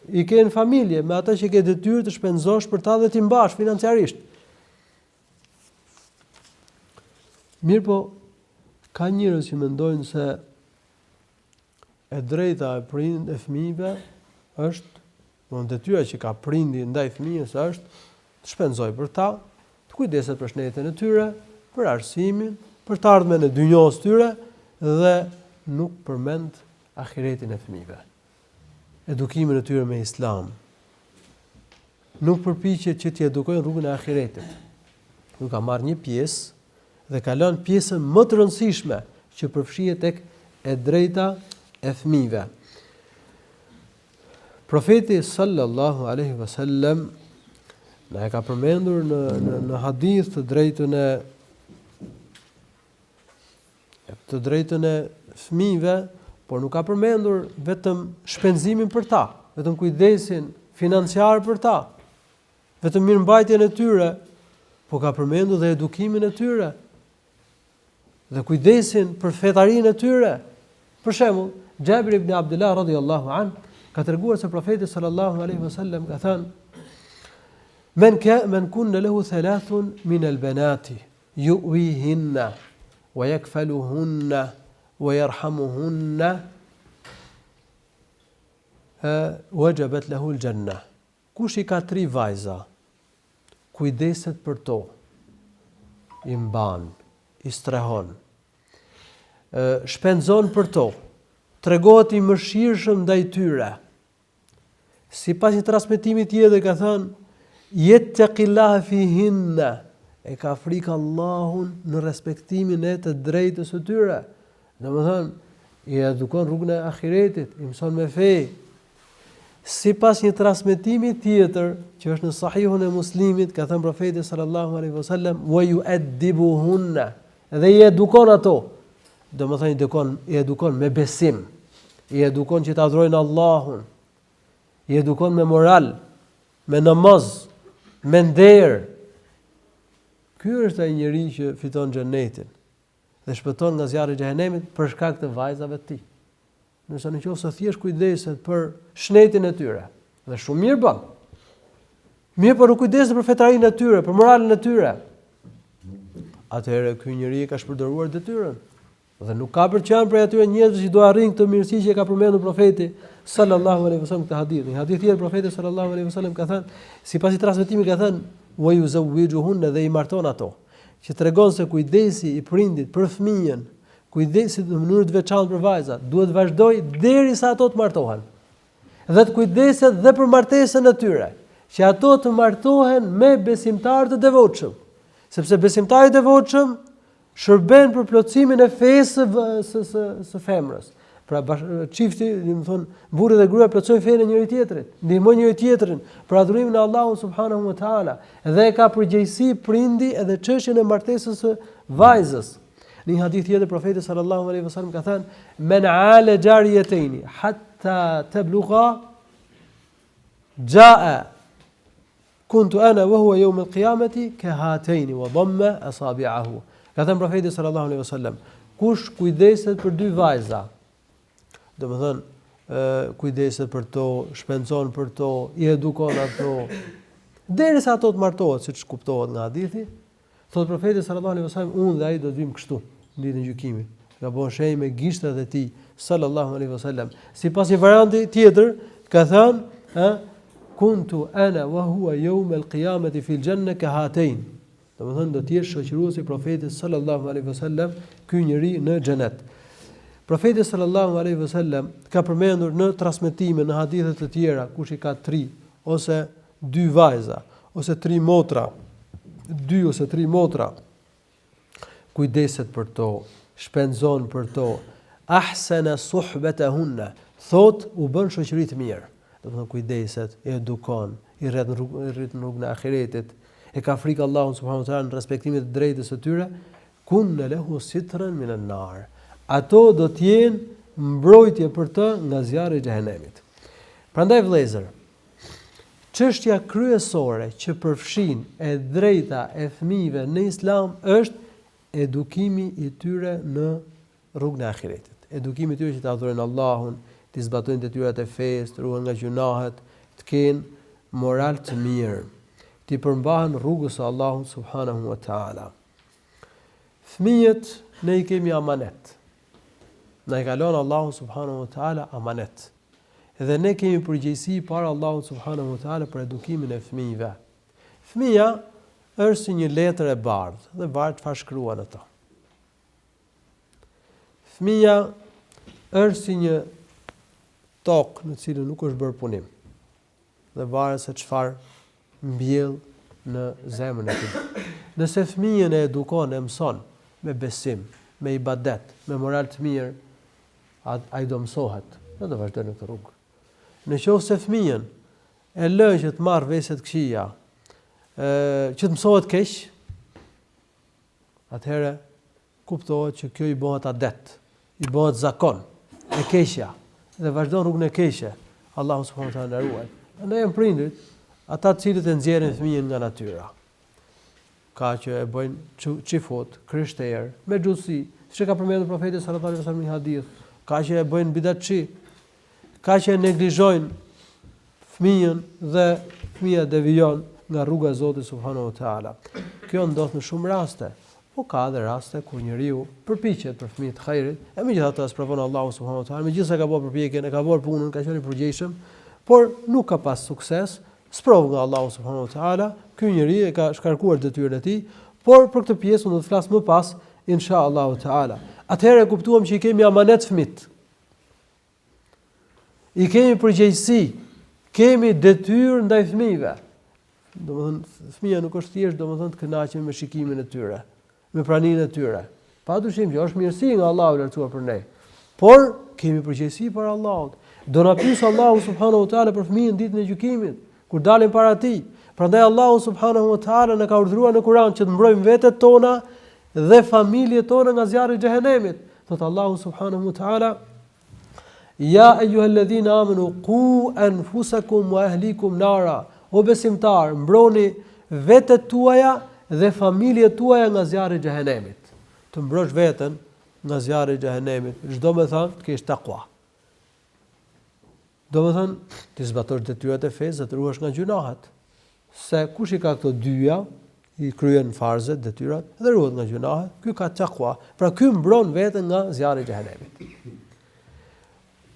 i kanë familje, me ata që ke detyrë të shpenzosh për ta dhe t'i mbash financiarisht. Mirë po, ka njerëz që mendojnë se e drejta e prindit e fëmijëve është, detyra që ka prindi ndaj fëmijës është të shpenzojë për ta, të kujdeset për shëndetin e tyre, për arsimin, për të ardhmen e dynjos tyre dhe nuk përmend ahiretin e fëmijëve. Edukimin e tyre me islam. Nuk përpiqet që t'i edukojnë rrugën e ahiretit. Nuk ka marrë një pjesë dhe ka lënë pjesën më të rëndësishme që përfshihet tek e drejta e fëmijëve. Profeti sallallahu alaihi wasallam na e ka përmendur në hadith të drejtën e fëmijëve, por nuk ka përmendur vetëm shpenzimin për ta, vetëm kujdesin financiar për ta, vetëm mirëmbajtjen e tyre, por ka përmendur dhe edukimin e tyre dhe kujdesin për fetarinë e tyre. Për shembull, Jabir ibn Abdullah radhiyallahu anhu ka treguar se profeti sallallahu alaihi wasallam ka thënë: Men kunna lahu thalathun min al-banati yuwihinna wa yakfaluhunna wa yarhamuhunna wajabat lahu al-janna. Kush i ka 3 vajza, kujdeset për to, i mban, i strehon, shpenzon për to, tregohet i mëshirshëm ndaj tyre. Sipas një transmetimi tjetër ka thënë: Yettaqillaha fihinna, e ka frikë Allahun në respektimin e të drejtës së tyre. Domethënë, i edukon rrugën e ahiretit, i mëson me fe. Sipas një transmetimi tjetër që është në Sahihun e Muslimit, ka thënë profeti sallallahu alaihi wasallam: Wa yu'addibuhunna, dhe i edukon ato. Domethënë i edukon me besim, i edukon që të adhurojnë Allahun, i edukon me moral, me namaz, me nder. Ky është ai njeriu që fiton xhenetin dhe shpëton nga zjarri i xhenemit për shkak të vajzave të tij. Nëse nëse thjesht kujdeset për shëndetin e tyre, dhe shumë mirë bën. Mirë, por nuk kujdeset për fetarinë e tyre, për moralin e tyre. Atëherë ky njeriu ka shpërdoruar detyrën. Dhe nuk ka për qenë për atyre njerëzve që do arrin këtë mirësi që ka përmendur profeti sallallahu alaihi wasallam këtë hadith. Në hadith tjetër profeti sallallahu alaihi wasallam ka thënë, sipas i transmetimit ka thënë: "Wa yuzawwijuhunna", dhe i marton ato. Që tregon se kujdesi i prindit për fëmijën, kujdesi në mënyrë të veçantë për vajzat, duhet vazhdoj derisa ato të martohen. Dhe të kujdeset dhe për martesën e tyre, që ato të martohen me besimtarë të devotshëm, sepse besimtari i devotshëm shërben për plotësimin e fesë së femrës. Pra çifti, domethënë, burri dhe gruaja plotësojnë fenë e njëri tjetrit, ndihmojnë njëri tjetrin për adhurimin e Allahut subhanahu wa taala, dhe ka përgjegjësi prindi edhe çështjen e martesës së vajzës. Në një hadith tjetër profeti sallallahu alaihi wasallam ka thënë: "Men 'ala jariyatayn hatta tablugha jaa kuntu ana wa huwa yawm al-qiyamati ka hatayn wa damma asabi'ahu." Ka thënë profeti sallallahu alaihi wasallam: kush kujdeset për 2 vajza, domethënë kujdeset për to, shpenzon për to, i edukon ato, derisa ato të martohet, siç kuptohet nga hadithi, thot profeti sallallahu alaihi wasallam: unë dhe ai do të vim kështu në ditën e gjykimit. Ka bën shenjë me gishtat e tij sallallahu alaihi wasallam. Sipas një varianti tjetër ka thënë: kuntu ana wa huwa yawm al-qiyamati fi al-janna ka hatayn. Domethënë do të jesh shoqëruesi i profetit sallallahu alaihi wasallam ky njeri në xhenet. Profeti sallallahu alaihi wasallam ka përmendur në transmetime në hadithe të tjera, kush i ka 3 ose 2 vajza ose 3 motra, 2 ose 3 motra, kujdeset për to, shpenzon për to, ahsana suhbatahunna, thot u bën shoqëri të mirë. Domethënë kujdeset, i edukon, i rrit në rrugën e ahiretit, e ka frikë Allahun subhanahu wa taala në respektimin e drejtës së tyre, kunna lahu sitran min an-nar. Ato do të jenë mbrojtje për të nga zjarri i xhehenemit. Prandaj vëllezër, çështja kryesore që përfshin e drejta e fëmijëve në Islam është edukimi i tyre në rrugën e ahiretit. Edukimi i tyre që të adhurojnë Allahun, të zbatojnë detyrat e fesë, të ruhen nga gjunahet, të kenë moral të mirë, të përmbahen rrugës së Allahut subhanahu wa taala. Fëmijët ne i kemi amanet. Na i ka lënë Allahu subhanahu wa taala amanet. Dhe ne kemi përgjegjësi para Allahut subhanahu wa taala për edukimin e fëmijëve. Fëmia është si një letër e bardhë, dhe varet çfarë shkruan ato. Fëmia është si një tokë në cilën nuk është bërë punim. Dhe varet se çfarë mbjell në zemrën e tij. Nëse fëmijën e edukon, e mëson me besim, me ibadet, me moral të mirë, ai do mësohet, dhe do vazhdojë në këtë rrugë. Nëse fëmijën e lë që të marrë vese të këqija, që të mësohet keq, atëherë kuptohet që kjo i bëhet adet, i bëhet zakon, e keqja, dhe vazhdon rrugën e keqe. Allahu subhanahu wa taala na ruaj. Ne jemi prindrit, ata të cilët e nxjerrin fëmijën nga natyra. Ka që e bëjnë çifut, krishterë, me xhusi, siç e ka përmendur profeti sallallahu alaihi wasallam në hadith, ka që e bëjnë bidatçi, ka që e neglizhojnë fëmijën dhe fëmia devijon nga rruga e Zotit subhanahu wa taala. Kjo ndodh në shumë raste, po ka edhe raste kur njeriu përpiqet për fëmijët e xhairit, e megjithatë as provon Allahu subhanahu wa taala, megjithëse ka bërë përpjekjen, e ka bërë punën, ka qenë i përgjegjshëm, por nuk ka pas sukses, sprovë nga Allahu subhanahu wa taala, ky njeri e ka shkarkuar detyrën e tij, por për këtë pjesë unë do të flas më pas inshallah taala. Atëherë kuptuam që i kemi amanet fëmit. I kemi përgjegjësi, kemi detyrë ndaj fëmijëve. Domethënë fëmia nuk është thjesht domethënë të kënaqemi me shikimin e tyre, me praninë e tyre. Padyshim që është mirësi nga Allahu i lartësuar për ne. Por kemi përgjegjësi për Allahut. Do na pyes Allahu subhanahu wa taala për fëmijën ditën e gjykimit, kur dalim para tij. Prandaj Allahu subhanahu wa taala na ka urdhëruar në Kur'an që të mbrojmë vetet tona dhe familjet tona nga zjarri i xhehenemit. Thot Allahu subhanahu wa taala: Ja ayyuhalladhina amanu qu anfusakum wa ahlikum nara. O besimtar, mbroni vetet tuaja dhe familjet tuaja nga zjarri i xhehenemit. Të mbrosh veten nga zjarri i xhehenemit, çdo më thënë të kesh takwa. Do më thënë, të zbatosh detyrat e fesë dhe të ruhesh nga gjunahet. Se kush i ka këto dyja, i kryen farzet, detyrat, dhe ruhet nga gjunahet, ky ka takwa. Pra ky mbron veten nga zjarri i xhehenemit.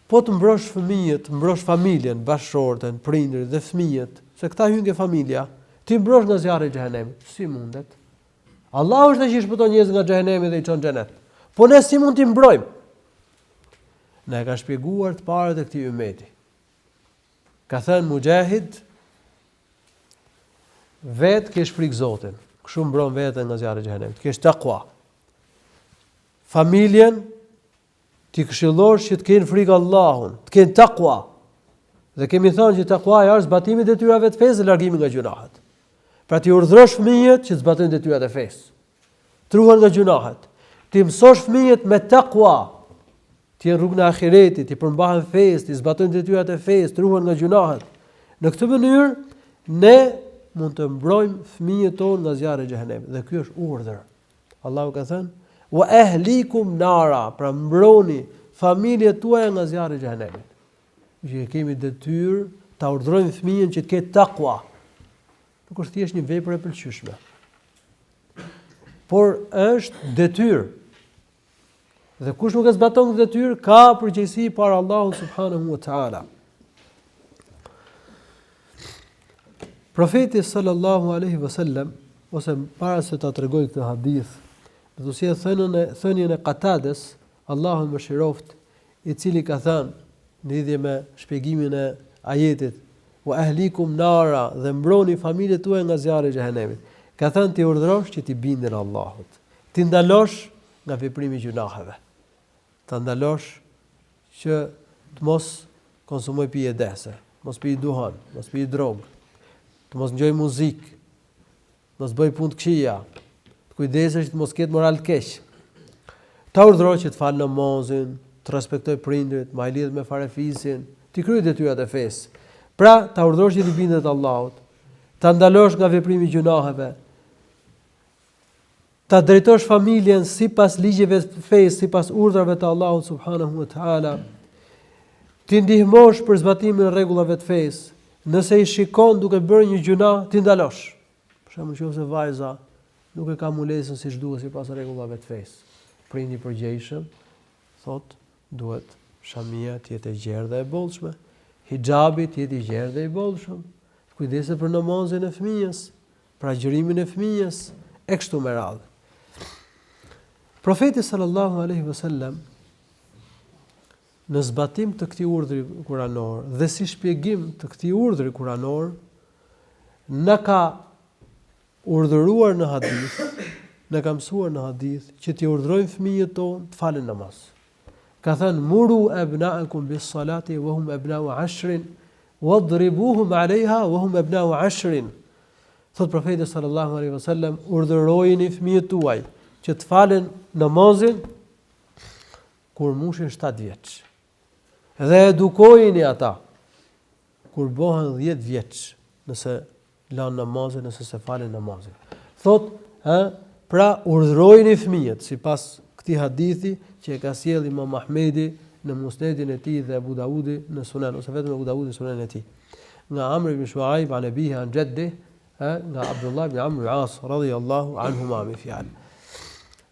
Po të mbrosh fëmijët, mbrosh familjen, bashkëshorten, prindërit dhe fëmijët, se këta hyn nga familja, ti mbrosh nga zjarri i xhehenemit. Si mundet? Allahu është ai që shpëton njerëzit nga xhehenemi dhe i çon në xhenet. Po ne si mund t'i mbrojmë? Na e ka shpjeguar të parët e këtij ummeti. Ka thënë Mujahid, vetë kesh frikë Zotin, kështu mbron veten nga zjarri i xhehenemit, kesh takwa. Familjen ti këshillosh që të kenë frikë Allahun, të kenë takwa. Dhe kemi thënë që takwaja është zbatimi i detyrave të fesë dhe largimi nga gjunahet. Pra ti urdhërosh fëmijët që të zbatojnë detyrat e fesë, të ruhen nga gjunahet. Ti mësosh fëmijët me takwa, ti në rrugën e ahiretit, ti përmbahen fesë, ti zbatojnë detyrat e fesë, të ruhen nga gjunahet. Në këtë mënyrë ne mund të mbrojmë fëmijët tonë nga zjarri i xhehenemit. Dhe ky është urdhër. Allahu ka thënë: "Wa ahlikum nara", pra mbroni familjet tuaja nga zjarri i xhehenemit. Që kemi detyrë ta urdhërojmë fëmijën që të ketë takwa. Nuk është thjesht një vepër e pëlqyeshme, por është detyrë. Dhe kush nuk e zbaton këtë detyrë ka përgjegjësi para Allahut subhanahu wa taala. Profeti sallallahu alaihi wasallam, ose para se ta tregoj këtë hadith, do të sjell thënien e Qatades, Allahu mëshiroft, i cili ka thënë në lidhje me shpjegimin e ajetit: "Wa ahlikum nara", dhe mbroni familjet tuaja nga zjarri i xhehenemit. Ka thënë ti urdhërosh që ti bindën Allahut, ti ndalosh nga veprimi i gjunaheve, ta ndalosh që të mos konsumoj pije dese, mos pi duhan, mos pi drogë, të mos ngjoj muzikë, mos bëj punë të këqija, të kujdesesh që mos ketë moral të keq. Ta urdhëroj që të fal namazin, të respektoj prindërit, ma i lidh me farefisin, të kryej detyrat e fesë. Pra, ta urdhëroj që të bindet Allahut, ta ndalosh nga veprimi i gjunaheve, ta drejtosh familjen sipas ligjeve të fesë, sipas urdhrave të Allahut subhanahu wa taala. Ti ndihmosh për zbatimin e rregullave të fesë. Nëse i shikon duke bërë një gjuna, ti ndalosh. Për shembull, nëse vajza nuk e ka mulesën siç duhet sipas rregullave të fesë. Prindi i përgjegjshëm thot duhet shamia të jetë e gjerë dhe e bollshme, hijabi të jetë i gjerë dhe i bollshëm. Kujdeset për namazin e fëmijës, për agjërimin e fëmijës, e kështu me radhë. Profeti sallallahu alaihi wasallam në zbatim të këtij urdhri kuranor dhe si shpjegim të këtij urdhri kuranor na ka urdhëruar në hadith, na ka mësuar në hadith që t'i urdhërojmë fëmijët tonë të falen namaz. Ka thënë muru abna'akum bis salati wa hum abna'u 'ashrin wadribuhum 'alayha wa hum abna'u 'ashrin. Thot profeti sallallahu alaihi wasallam, urdhërojini fëmijët tuaj që të falen namazin kur mushin 7 vjeç. Dhe edukojini ata kur bëhen 10 vjeç, nëse lanë namazin, nëse se falen namazin. Thot, pra urdhërojini fëmijët sipas këtij hadithi që e ka sjellë Imam Ahmedi në Musnedin e tij dhe Abu Daudi në Sunan, ose vetëm Abu Daudi në Sunan e tij. Nga Amr ibn Shuaib an abihi an jaddi, nga Abdullah ibn Amr al-As radhiyallahu anhuma me fjalë.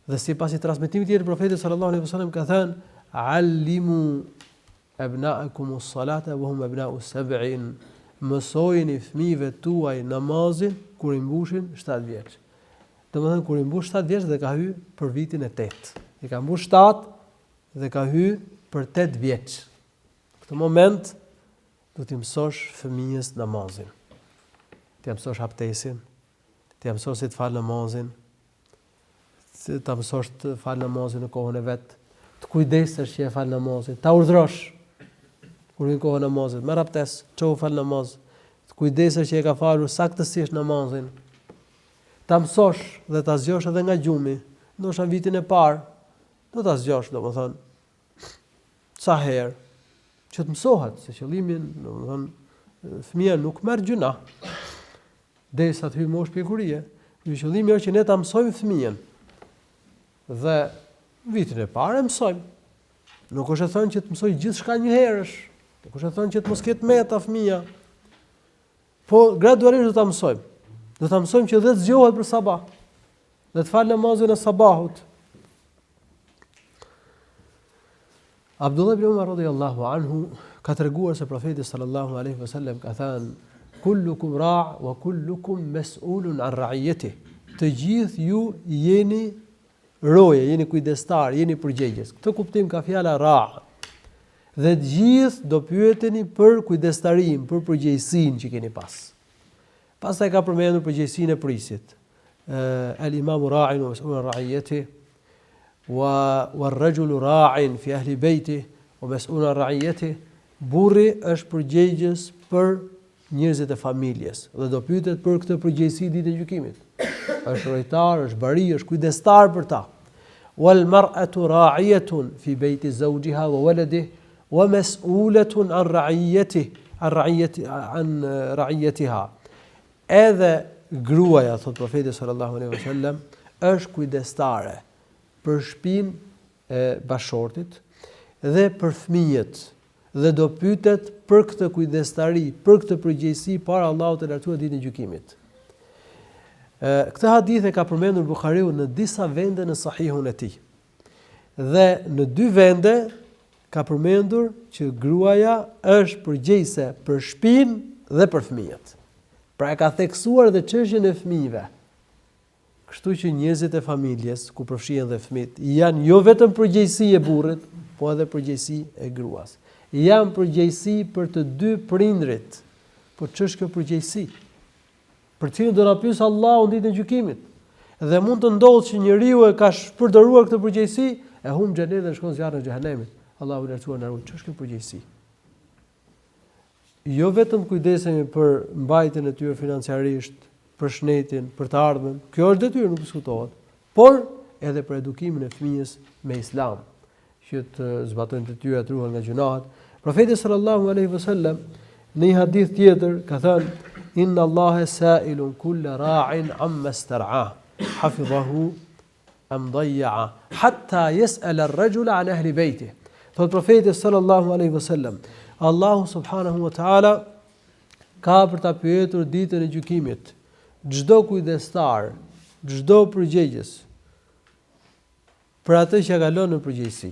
Dhe sipas i transmetimit tjetër profeti sallallahu alaihi wasallam ka thënë allimu abna'akum as-salata wa hum abna'u 7. Mësojini fëmijëve tuaj namazin kur i mbushin 7 vjeç. Domethënë kur i mbush 7 vjeç dhe ka hyrë për vitin e 8. I ka mbush 7 dhe ka hyrë për 8 vjeç. Në këtë moment do t'i mësosh fëmijës namazin. T'i mësosh abdesin, t'i mësosh si të fal namazin, ta mësosh të fal namazin në kohën e vet, të kujdesesh që e fal namazin, ta urdhërosh kur në kohën e namazit, merr abdes, çau fal namaz, të kujdesesh që e ka falur saktësisht namazin. Ta mësosh dhe ta zgjosh edhe nga gjumi, ndoshta vitin e parë do ta zgjosh, domethënë sa herë që të mësohet, se qëllimi, domethënë fëmia nuk merr gjuna derisa të hyjë moshë pjekurie. Qëllimi është që ne ta mësojmë fëmijën. Dhe vitin e parë mësojmë. Nuk është e thënë që të mësoj gjithçka një herësh. Nuk është e thënë që të mos ketë meta fëmia. Po gradualisht do ta mësojmë. Do ta mësojmë që dhe të zgjohet për sabah. Dhe të falë namazin e sabahut. Abdullah ibn Umar radhiyallahu anhu ka treguar se profeti sallallahu alaihi wasallam ka thënë kullukum ra' wa kullukum mas'ulun 'an ra'iyatihi. Të gjithë ju jeni roje, jeni kujdestar, jeni përgjegjës. Këtë kuptim ka fjala ra'. Dhe të gjithë do pyeteni për kujdestarin, për përgjegjësinë që keni pas. Pastaj ka përmendur përgjegjësinë e prisit. El-imamu ra'in wa mas'ulun 'an ra'iyatihi war-rajulu ra'in fi ahli baytihi wa mas'ulun 'an ra'iyatihi. Burri është përgjegjës për njerëzit e familjes dhe do pyetet për këtë përgjegjësi ditën e gjykimit. Është rojtar, është bari, është kujdestar për ta. Wal mar'atu ra'iyatun fi bayti zawjiha wa waladihi wa mas'ulatun 'an ra'iyatiha. Edhe gruaja, thot profeti sallallahu alaihi wasallam, është kujdestare për shtëpinë e bashortit dhe për fëmijët. Dhe do pyetet për këtë kujdestari, për këtë përgjegjësi para Allahut të lartësuar ditën e gjykimit. Këtë hadith e ka përmendur Buhariu në disa vende në Sahihun e tij. Dhe në 2 vende ka përmendur që gruaja është përgjegjëse për shtëpinë dhe për fëmijët. Pra e ka theksuar dhe çështjen e fëmijëve. Kështu që njerëzit e familjes, ku përfshihen dhe fëmijët, janë jo vetëm përgjegjësi e burrit, po edhe përgjegjësi e gruas. Janë përgjegjësi për të 2 prindrit. Po ç'është kjo përgjegjësi? Për cilën do na pyes Allahu ditën e gjykimit. Dhe mund të ndodhë që njeriu e ka përdoruar këtë përgjegjësi, e humb xhenetin dhe shkon zjarrin e xhenemit. Allahu lartësuar na ruaj. Ç'është kjo përgjegjësi? Jo vetëm kujdesemi për mbajtjen e tyre financiarisht, për shnetin, për të ardhmen. Kjo është detyrë, nuk diskutohet. Por edhe për edukimin e fëmijës me Islam, që të zbatojnë detyrat, ruhen nga gjunahet. Profeti sallallahu alaihi wasallam në një hadith tjetër ka thënë: "Inna Allaha sa'ilun kulla ra'in amma star'ah, hafidhahu am dayya'a, hatta yas'ala ar-rajul 'an ahli baytihi." Thot profeti sallallahu alaihi wasallam, Allahu subhanahu wa ta'ala ka për ta pyetur ditën e gjykimit çdo kujdestar, çdo përgjegjës për atë që ka lënë në përgjegjësi,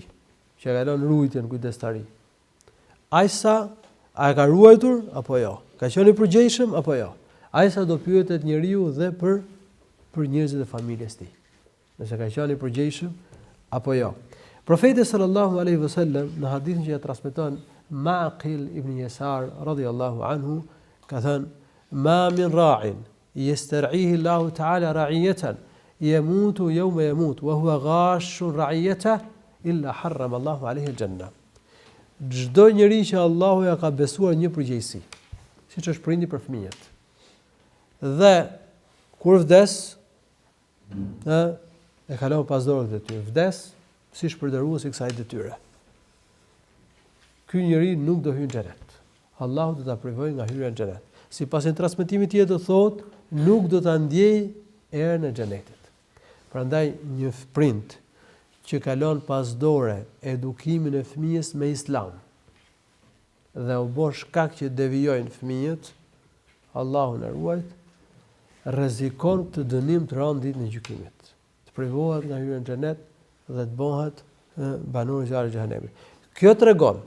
që ka lënë rujtjen kujdestari. A e ka ruajtur apo jo? Ka qenë i përgjegjshëm apo jo? Sa do pyetet njeriu dhe për njerëzit e familjes tij. Nëse ka qenë i përgjegjshëm apo jo. Profeti sallallahu alaihi wasallam në hadithin që ja transmeton Ma'qil ibn Yasar radhiyallahu anhu ka thënë: "Ma min ra'in yastar'ihi Allahu ta'ala ra'iyatan yamutu yawma yamut wa huwa ghashun ra'iyatahu illa harrama Allahu alayhi al-janna." Çdo njeri që Allahu ja ka besuar një përgjegjësi, siç është prindi për fëmijët, dhe kur vdes, e kalon pas dorës detyrë, vdes si shpërndarues i kësaj detyre. Ky njeri nuk do hyjë në xhenet. Allahu do ta privojë nga hyrja në xhenet. Sipas një transmetimi tjetër thotë, nuk do ta ndjej erën e xhenetit. Prandaj një prind që kalon pas dore edukimin e fëmijës me Islam dhe u bë shkak që devijojnë fëmijët, Allahu na ruaj, rrezikon të dënim të rënd ditën e gjykimit. Të privohet nga hyrja në xhenet dhe të bëhet banor i zjarrit të xhenemit. Kjo tregon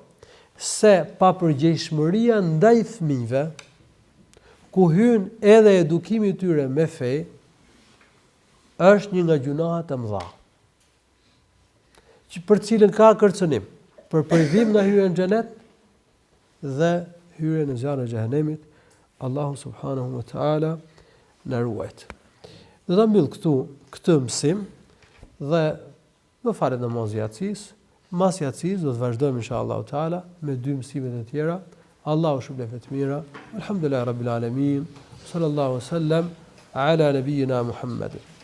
se papërgjegjshmëria ndaj fëmijëve, ku hyn edhe edukimi i tyre me fe, është një nga gjunahet e mëdha, për cilën ka kërcënim, për privim nga hyrja në xhenet dhe hyrja në zjarrin e xhenemit. Allahu subhanahu wa ta'ala na ruajt. Do ta mbyll këtë mësim dhe do falet namaz yatsis. Mas yatsis do të vazhdojmë inshallah taala me dy mësimet e tjera. Allahu shpëlbeft mira. Alhamdulillah rabbil alamin. Sallallahu alaihi wasallam ala nabiyyina Muhammad.